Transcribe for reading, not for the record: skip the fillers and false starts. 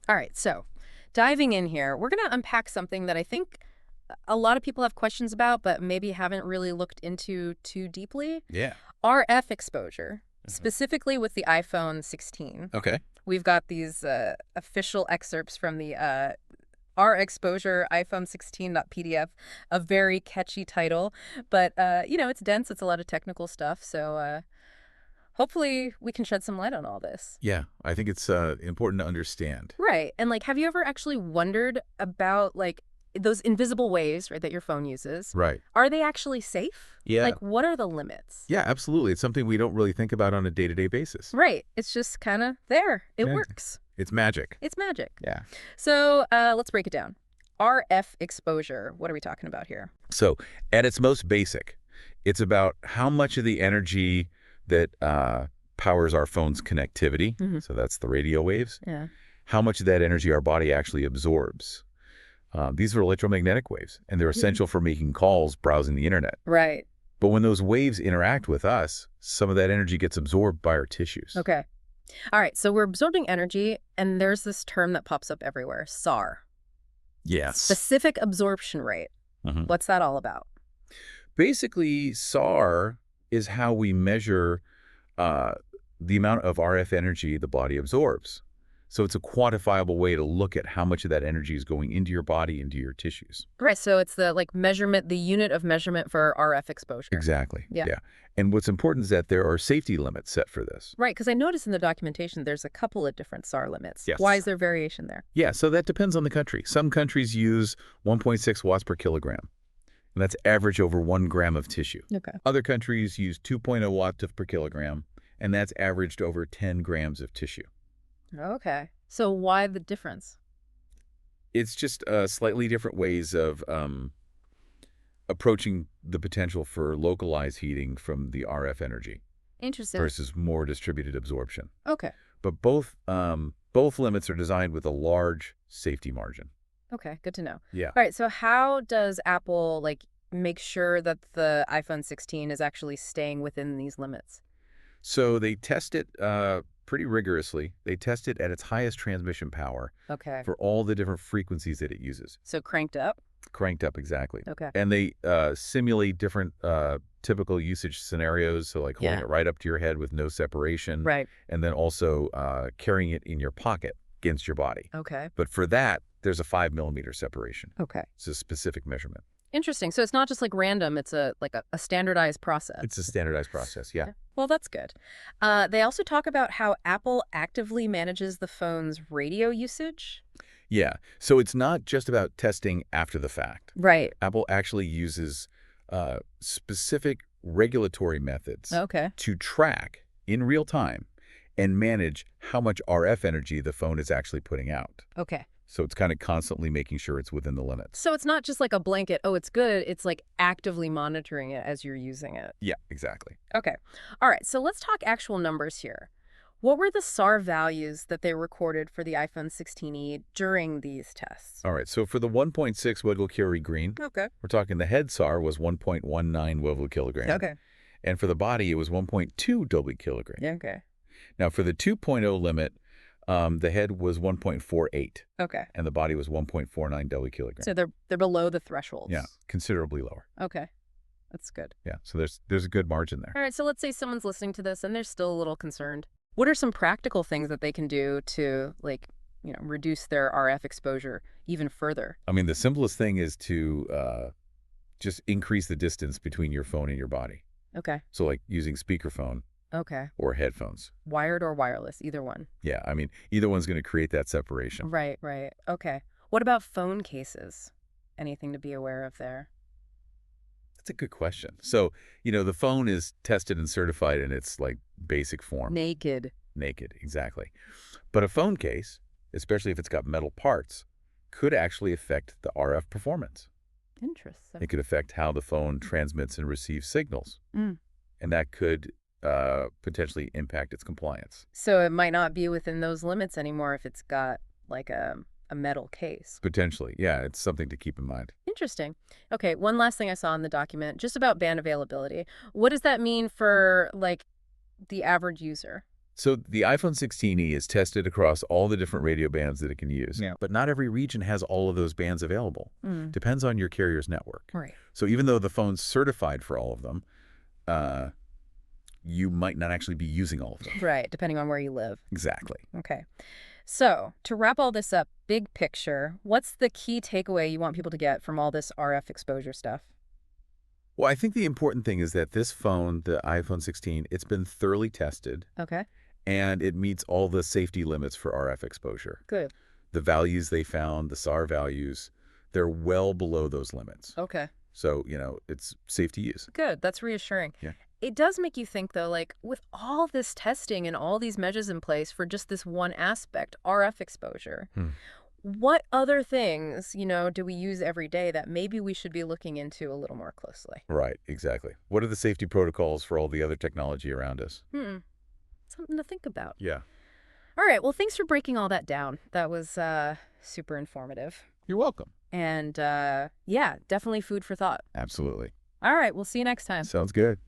All right, so diving in here, we're going to unpack something that I think a lot of people have questions about, but maybe haven't really looked into too deeply. Yeah. RF exposure, Mhm. specifically with the iPhone 16. Okay. We've got these official excerpts from the R exposure iPhone 16.pdf, a very catchy title, but it's dense. It's a lot of technical stuff. So hopefully we can shed some light on all this. Yeah, I think it's important to understand. Right. And like, have you ever actually wondered about like those invisible waves, right, that your phone uses? Right. Are they actually safe? Yeah. Like, what are the limits? Yeah, absolutely. It's something we don't really think about on a day-to-day basis. Right. It's just kind of there. It Yeah. works. It's magic. It's magic. Yeah. So let's break it down. RF exposure. What are we talking about here? So, at its most basic, it's about how much of the energy that powers our phone's connectivity, Hmm. so that's the radio waves, Yeah. how much of that energy our body actually absorbs. These are electromagnetic waves, and they're essential for making calls, browsing the internet. Right. But when those waves interact with us, some of that energy gets absorbed by our tissues. Okay. All right. So we're absorbing energy, and there's this term that pops up everywhere, SAR, Yes. specific absorption rate. Mhm. What's that all about? Basically, SAR is how we measure uh, the amount of RF energy the body absorbs. So it's a quantifiable way to look at how much of that energy is going into your body, into your tissues. Right. So it's the like measurement, the unit of measurement for RF exposure. Exactly. Yeah. Yeah. And what's important is that there are safety limits set for this. Right. Because I noticed in the documentation there's a couple of different SAR limits. Yes. Why is there variation there? Yeah, so that depends on the country. Some countries use 1.6 watts per kilogram, and that's average over 1 gram of tissue. Okay. Other countries use 2.0 watts per kilogram, and that's averaged over 10 grams of tissue. Okay. So why the difference? It's just slightly different ways of approaching the potential for localized heating from the RF energy Interesting. versus more distributed absorption. Okay. But both limits are designed with a large safety margin. Okay. Good to know. Yeah. All right. So how does Apple like make sure that the iPhone 16 is actually staying within these limits? So they test it pretty rigorously. They test it at its highest transmission power Okay. for all the different frequencies that it uses. So cranked up? Cranked up, exactly. Okay. And they simulate different typical usage scenarios, so like holding Yeah. it right up to your head with no separation, Right. and then also carrying it in your pocket against your body. Okay. But for that, there's a 5 millimeter separation. Okay. It's a specific measurement. Interesting. So it's not just like random, it's a standardized process. It's a standardized process, yeah. Okay. Well, that's good. They also talk about how Apple actively manages the phone's radio usage. Yeah, so it's not just about testing after the fact. Right. Apple actually uses specific regulatory methods Okay. to track in real time and manage how much RF energy the phone is actually putting out. Okay. So it's kind of constantly making sure it's within the limits. So it's not just like a blanket, oh, it's good. It's like actively monitoring it as you're using it. Yeah, exactly. Okay. All right. So let's talk actual numbers here. What were the SAR values that they recorded for the iPhone 16e during these tests? All right, so for the 1.6 Wiggle-Curie green, Okay. we're talking the head SAR was 1.19 Wiggle kilogram. Okay. And for the body, it was 1.2 W kilogram. Yeah, okay. Now, for the 2.0 limit, the head was 1.48, Okay. and the body was 1.49 W kilogram. So they're below the thresholds. Yeah, considerably lower. Okay. That's good. Yeah, so there's a good margin there. All right. So let's say someone's listening to this and they're still a little concerned. What are some practical things that they can do to reduce their RF exposure even further? I mean, the simplest thing is to just increase the distance between your phone and your body. Okay. So like using speakerphone Okay. or headphones. Wired or wireless, either one. Yeah, I mean, either one's going to create that separation. Right, right. Okay. What about phone cases? Anything to be aware of there? That's a good question. So, the phone is tested and certified in its like basic form. Naked. Naked, exactly. But a phone case, especially if it's got metal parts, could actually affect the RF performance. Interesting. It could affect how the phone transmits and receives signals. Mm. And that could potentially impact its compliance. So it might not be within those limits anymore if it's got like a metal case. Potentially, yeah, it's something to keep in mind. Interesting. Okay, one last thing I saw in the document, just about band availability. What does that mean for like the average user? So the iPhone 16e is tested across all the different radio bands that it can use. Yeah. But not every region has all of those bands available. Mm. Depends on your carrier's network. Right. So even though the phone's certified for all of them, uh, you might not actually be using all of them. Right, depending on where you live. Exactly. Okay. So, to wrap all this up, big picture, what's the key takeaway you want people to get from all this RF exposure stuff? Well, I think the important thing is that this phone, the iPhone 16, it's been thoroughly tested, Okay. and it meets all the safety limits for RF exposure. Good. The values they found, the SAR values, they're well below those limits. Okay. So, it's safe to use. Good. That's reassuring. Yeah. It does make you think, though, like, with all this testing and all these measures in place for just this one aspect, RF exposure, what other things, do we use every day that maybe we should be looking into a little more closely? Right, exactly. What are the safety protocols for all the other technology around us? Something to think about. Yeah. All right. Well, thanks for breaking all that down. That was super informative. You're welcome. And yeah, definitely food for thought. Absolutely. All right. We'll see you next time. Sounds good.